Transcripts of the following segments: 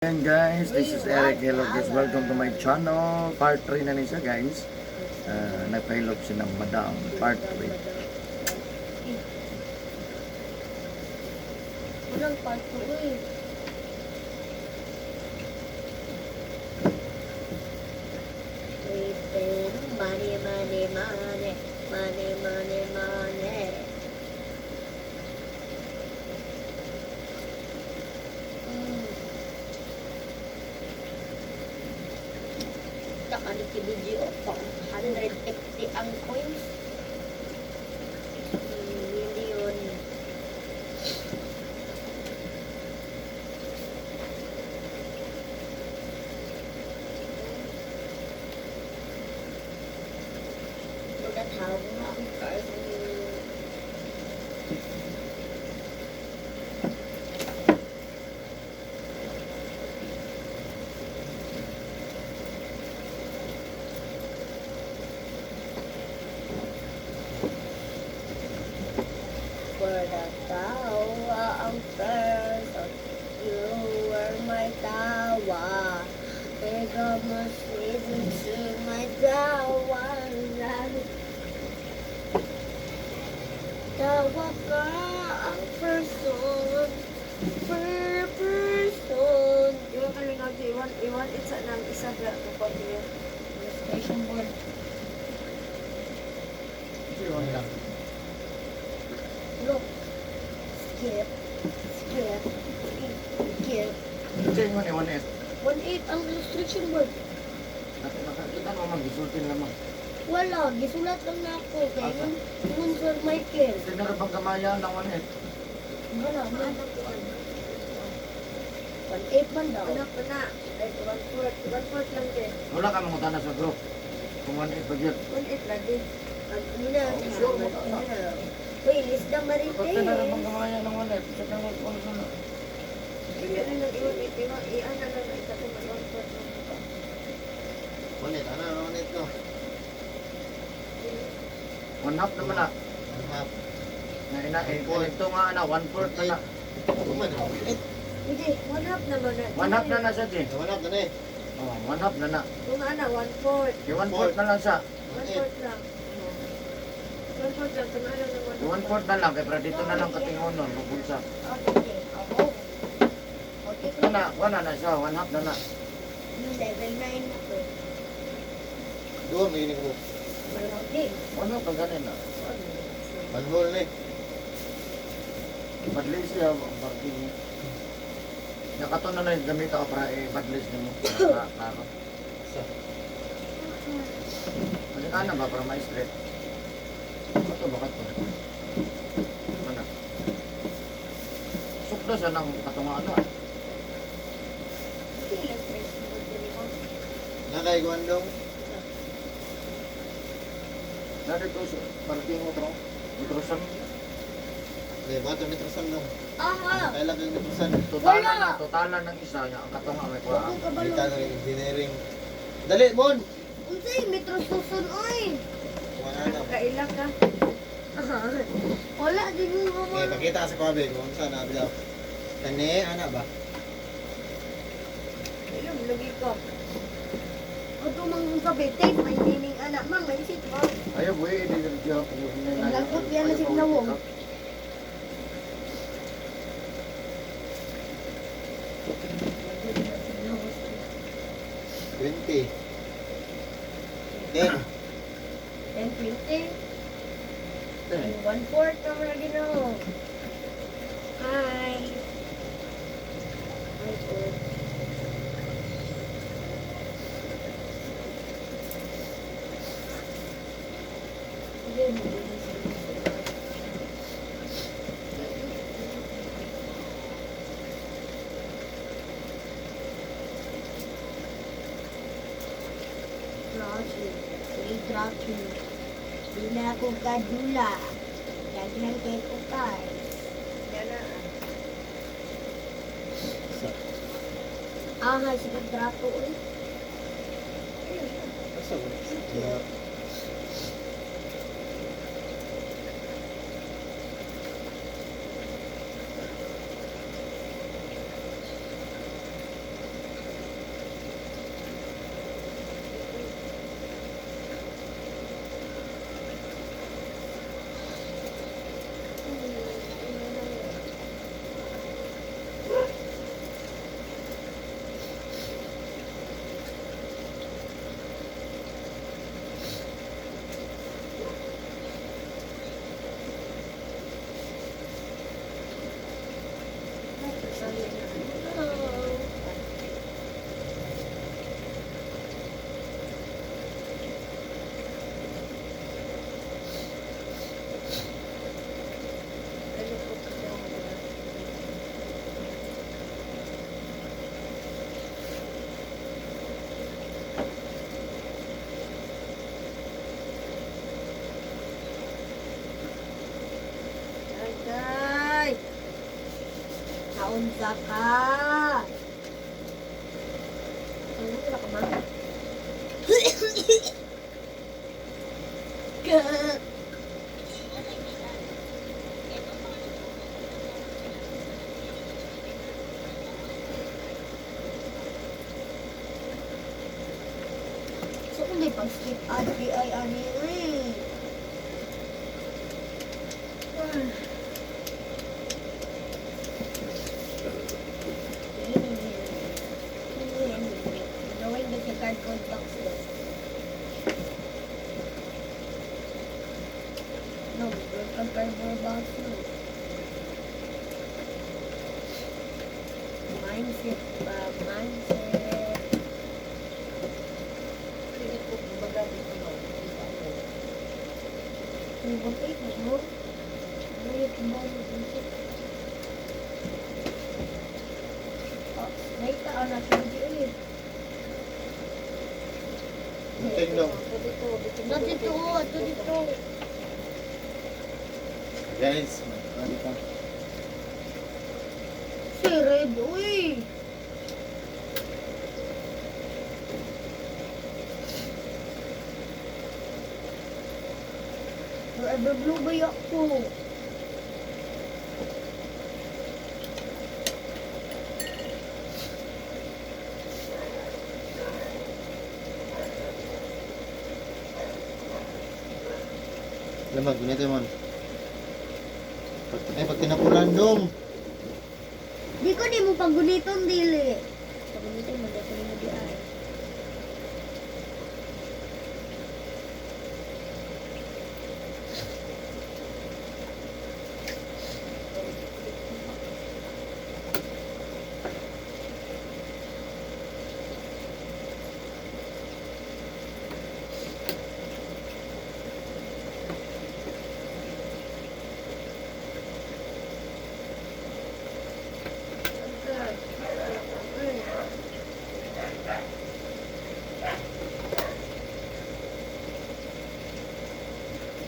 And guys, this is Eric. Hello guys, welcome to my channel. Part 3 na niya guys. Nagpahilog siya ng Madam. Part 3. Walang part 2 eh. Money, money, money, money, money, money. Nakaliki video pa 150 ang coins. Million. Magatawa nga ang card ni tawa ang person. You were my tawa. Ikaw mas si my tawa. Tawa ka ang person. Per person. Yung kalingag iwan isa ng isa ka kapag yun. Station board. Look. Skip. Skip. Skip. Check mo ni 1S. 1-8 ang restriction board. Nakita mo mag-isultin lamang. Wala. Gisulat lang na ako. Kaya yun Sir Michael. Tinara bang kamaya ng 1S? Wala. 1-8 man daw. Anak pa na. Like 1/4 lang din. Wala ka mangutana sa group. Kung 1S ba yun? 1/8 lang din. Muna. Sure mo Uy, lista Pag tinara bang marites. kamaya ng 1S? Check na mo kung ano. Hindi rin nang iwan itiwa. Iyan na lang ay katulad 1/4 lang. Manit, ano manit no? 1/2 naman na. Half. Ito nga na, 1/4 na na. Kuman, manit. Hindi, 1/2 naman na. 1/2 na na siya, Jay. Nawanap na eh. Oh, 1/2 na na. Kung ano, 1/4. 1/4 na lang siya. 1/4 lang. 1/4 lang. Kung ano naman. 1/4 na lang, kaya para dito na lang katingon nun, mabulsa. Okay. Ako. Okay. Wala na siya, 1/2 na na. Level 9 ako. Doon, may inig mo. Malaki. Ano ka ganin na? Manhol na eh. Badlis siya, parking niya. Nakato na lang yung gamit ako para i-badlis niya mo. Klaro. Kasi ano ba, para ma-straight? Ito ba kato? Ano? Sukdo siya ng katunga ano ah. Okay lang friends mo din mo. Nakaiguan dong. Narito siya, parking mo tro. Mitrosan. Okay, bato nitrosan dong. Aha. Kailan kang nitrosan? Totalan ng isa niya, ang katunga may Huwag kuha. ko kabalo. Kita ng engineering. Dali, Mon! Unsay metro susun oy. Kumananap. Kailang ka. Wala din mo Okay, mo. pakita ka sa kwabe kung saan nabilaw. Kani, ana ba? Ilang, lagi ko. Ato mang sabi tape may meaning anak mang may sit ba. Ayaw, buhay, hindi na siya. Lagot yan na si Nawong. Twenty. 10. 10-20. 1/4 na mga ginawa. Hi. Hi po. Tracking. Di na ako kadula. Daghan kay ko kay. Yan na. Aha, sige trato ulit. Asa ba? unsa ka? Ano wala ka man? So kung may pag-skip adi ay ani eh. Gawin na si card contacts daw. No, ang cardboard box no. Mindset pa, mindset. Hindi ko baga dito ba? Ang bukit mo. Bukit mo. May taon na hindi ulit. Buting dong. Dito. Ito dito. Guys, ano ka? Si Red, uy! Forever blue ba ako? Lamag, ganito man. Pag tinapulan dong. Di ko di mo paguliton dili. Paguliton mo dito mo di ay.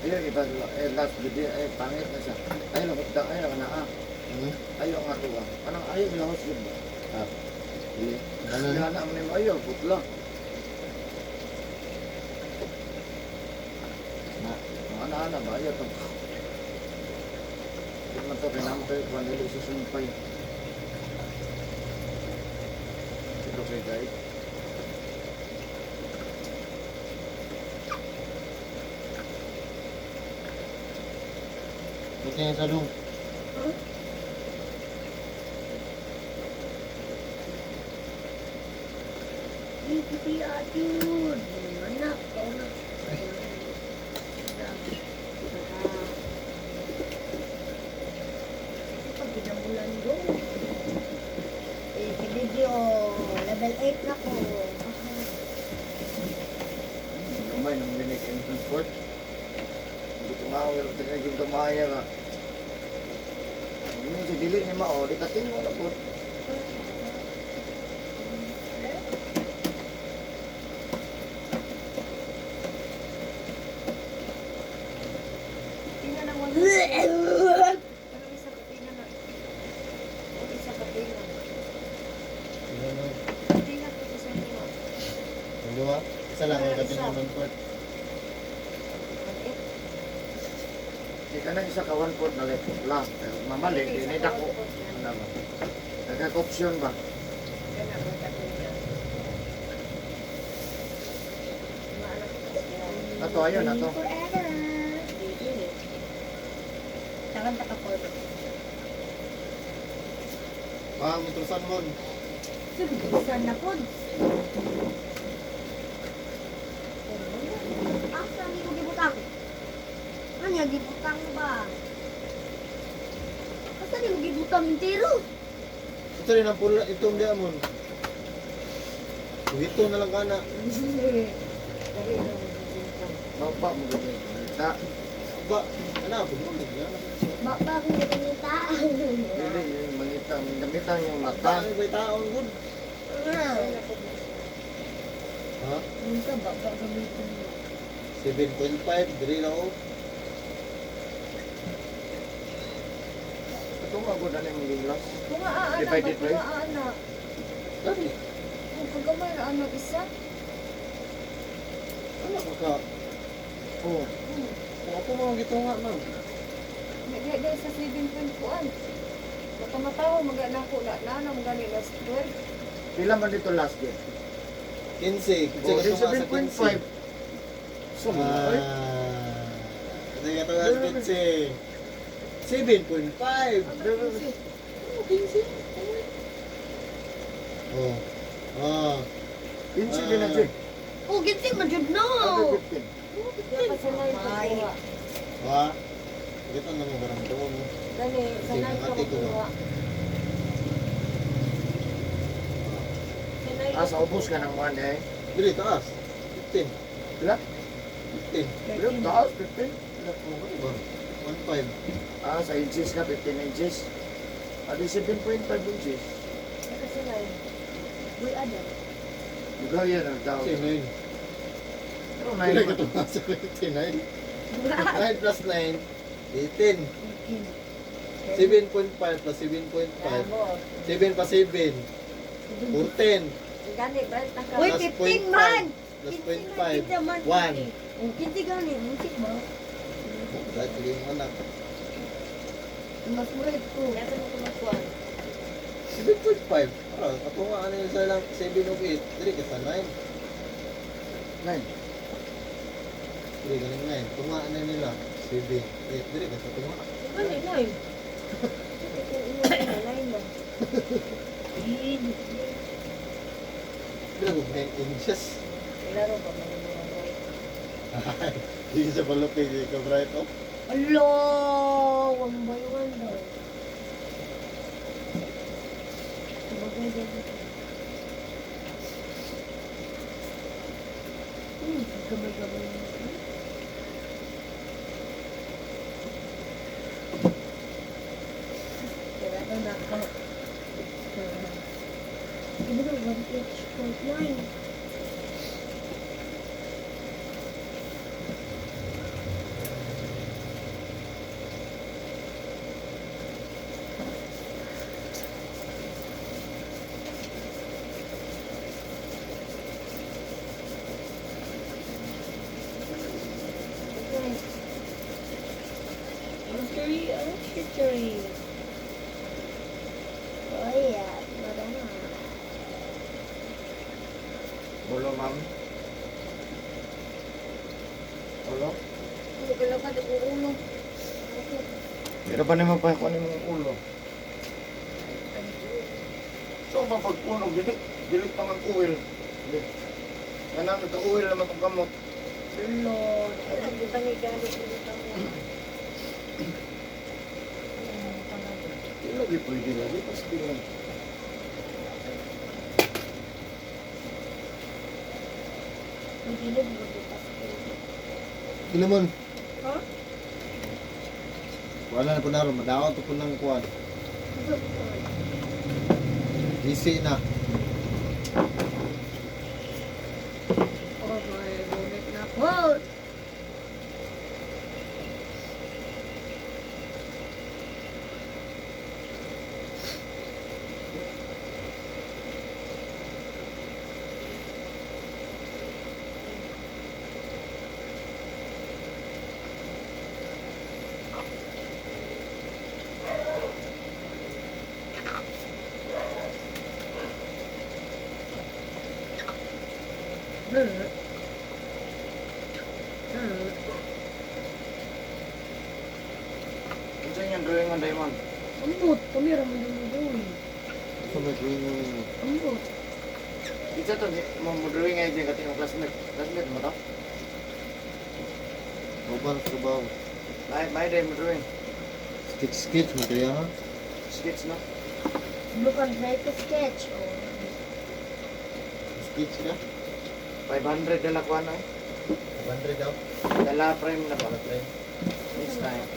Ayun, iba, last video, pangit na siya. Ayun, nakita, ayun, na Ayaw nga ito ah. Anong ayaw nila host yun ba? Ah, Hindi. ano Kaya na mo nimo ayaw, putla. Na, ang ana-ana ba? Ayaw ito. Hindi man ito, kailangan tayo kung nila isusumpay. Ito kay guys. buti nga sa dong. Hindi atin. Anak, kau na. Pag ginamulan doon. Video, level 8 na ko. Kamay nang linig and transport. Hindi ko nga, pero tingnan yung kamaya nga. Hindi si dili ni Mao, di kating mo na po. Tingnan ang wala. Ano isa ka tingnan na? O isa ka tingnan. Ano? Tingnan ko sa inyo. Ang dua? Isa lang yung kapit ng court. Di ka na isa ka one foot na left lang. Mamali, di dako. Ano ba? Nagka-option ba? Ato, ayun, ato. Forever. Tangan ta ka po. Ah, mitrusan mo. Saan na po? Asa ni ko gibutang? Anya gibutang ba? Asa ni mo gibutang entero? Ito rin ang pula, itong di amon. Ito na lang kana. Bapa mo gani. Ta, Ba, ano ako mo niya? Ba kung gitinita. dili yung mangita, gamitan yung mata. Ano ba taon gud? Ha? Minta ba gamitin mo? 7.5 diri na oh. Tunga ko na yung ginglas. Kung aana ba? Divided by? Kung aana. Dali. Kung kagamay na ano isa. Ano ko ka? Oo. Kung ako mga gitunga ma'am. Dahil sa 7 kuan. Matamataw, mag-anak ko na magani last 12. Pila man dito last year? 15. Oh, Kasi di ka tunga sa 7.5. 15. So, ay. Kasi ka tunga sa 15. 7.5. Ano 15? Oh. Oh. 15 din na siya. Oh, ginting man jud no. Ano 15? Kaya pa sanay pagkuha. Wa. Gito na mo barang tuwa mo. Gani, sanay ka Mati ko. magkuha. Sanay ka Asa ubos ka ng 1 eh. Dili taas. 15. Pila? 15. Pila? Taas, 15. Wala ko ba? 1.5. Ah, sa inches ka, 15 inches. Adi 7.5 inches. Saka sanay. Uy, Adam. Ikaw yan ang tao. Kasi 9. Pero Dili ka 9 tunga sa 29. 9 plus 9. 18. 7.5 plus 7.5. Tamo. 7 pa 7. 14. Gani, Brad, naka. Uy, Plus 15 man. Plus 15 man. 0.5. 1. Oh, ginting gani, musik ba? Dahil tuloy mo anak. Mas murid ko. Nasa mo kumakuha. 7.5. Para, ako nga ano yung sa lang 7 of 8. Dili ka sa 9. 9. Dili ka ng 9. Tunga na nila. 7, 8. Dili ka sa tunga. Gani, nay. Ito ino na nay mo. Dili ko 9 inches. Laro ba man yung mga bright? Hindi sa palupig. Hindi ka bright oh. Alo, 1 by 1 daw. Bagay din. Gamay-gamay. Kaya ito na ako. Iba daw, 1H.9. Okay. History, ano history? Oh yeah, marama. Ulo, ma'am. Ulo? Hindi ka lang ka ulo. Okay. Pero pa naman pa kung ano yung ulo. So, pag ulo, dilit pa mag-uwil. Ganang nag-uwil naman itong gamot. Lord. Hindi ba ni Gani pinita mo? Hindi lagi pwede lagi. Tapos di lang. Ang gilid mo dito. Ilamon. Ha? Wala na po naroon. Madawat po ng kuwan. GC na. Oh, may bonnet na po. Ano sa inyong drawing ng diamond? Ambot, kamera mo yung drawing. Ito may drawing mo nimo. Ambot. Isa to, mo drawing ngayon dyan kating classmate. Classmate mo to? Mobile trabaho. May day mo drawing. Sketch mo kaya ha? Sketch na. Look on like a sketch. Oh. Sketch ka? 500 dala ko ano eh. 100 daw. Dala frame na ba? Next time.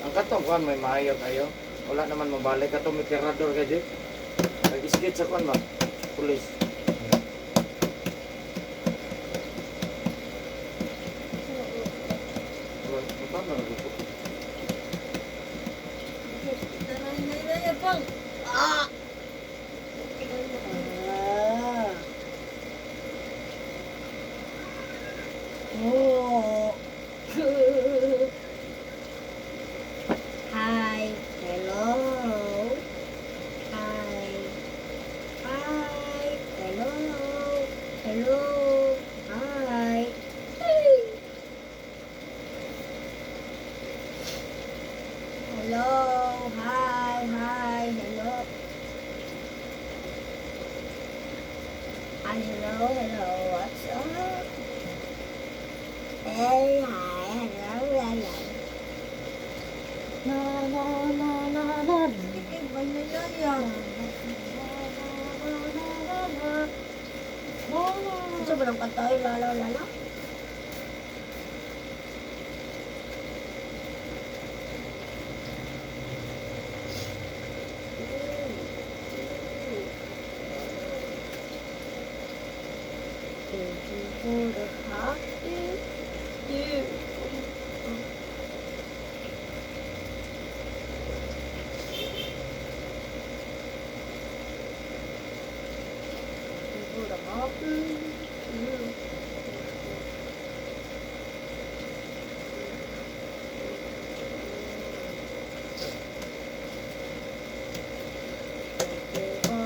Ang katong kuan may maayo kayo. Wala naman mabalik. Katong may tirador ka di. Nag-sketch sa kuan ba? Police. Ito na nagpo. Ah! Oh. Hi. Hello. Hi. Hi. Hello. Hello. Hi. Hello. Hi. Hi. Hello. Hi. Hello. Hello. What's up? Hey. Hi. Hello. Hello. Na na na na na. Sige, ba na yan? Sa ba ng kantay? Lala, lala? Thank you for the coffee. Yeah. For the coffee. Yeah. Thank you for the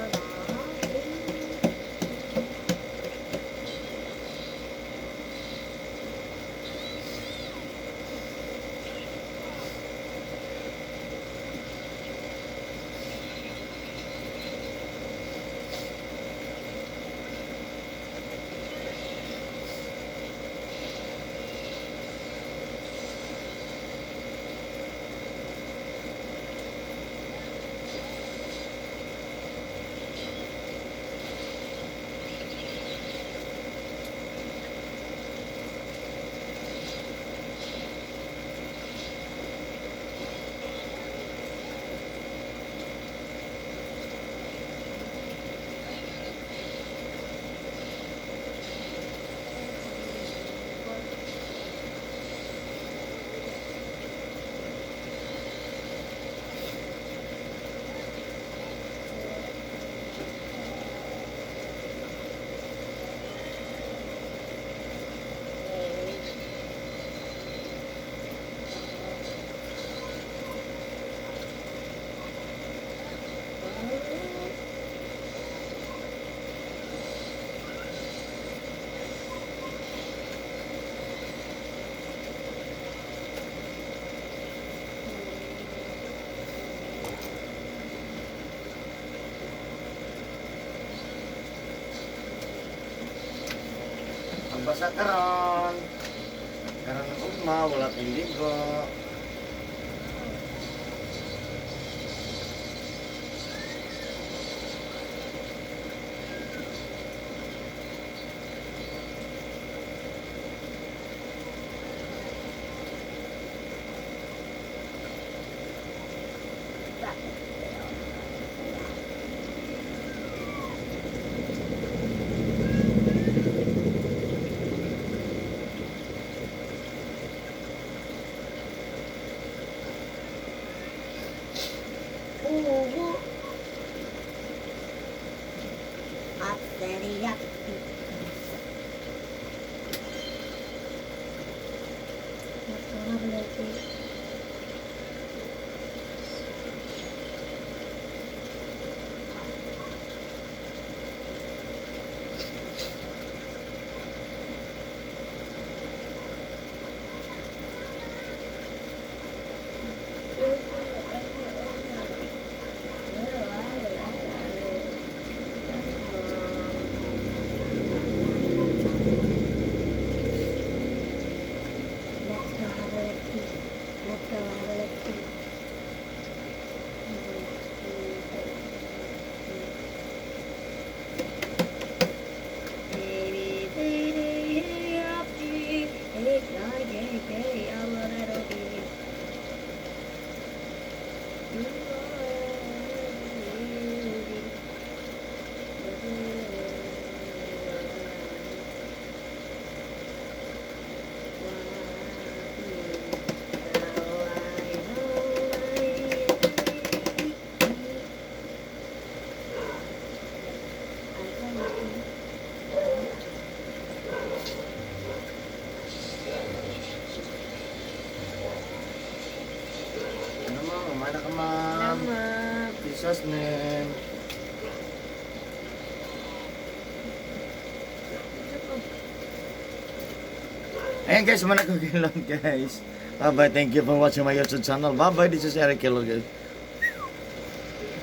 coffee. Ang basa karon. Karon ng ugma, wala tayong ligo. Oo. At teriyak. Let's go have a tea. Mana ka, ma'am. Salamat. Jesus name. Ayan guys, mana ko guys. Bye bye. Thank you for watching my YouTube channel. Bye bye. This is Eric Killer guys.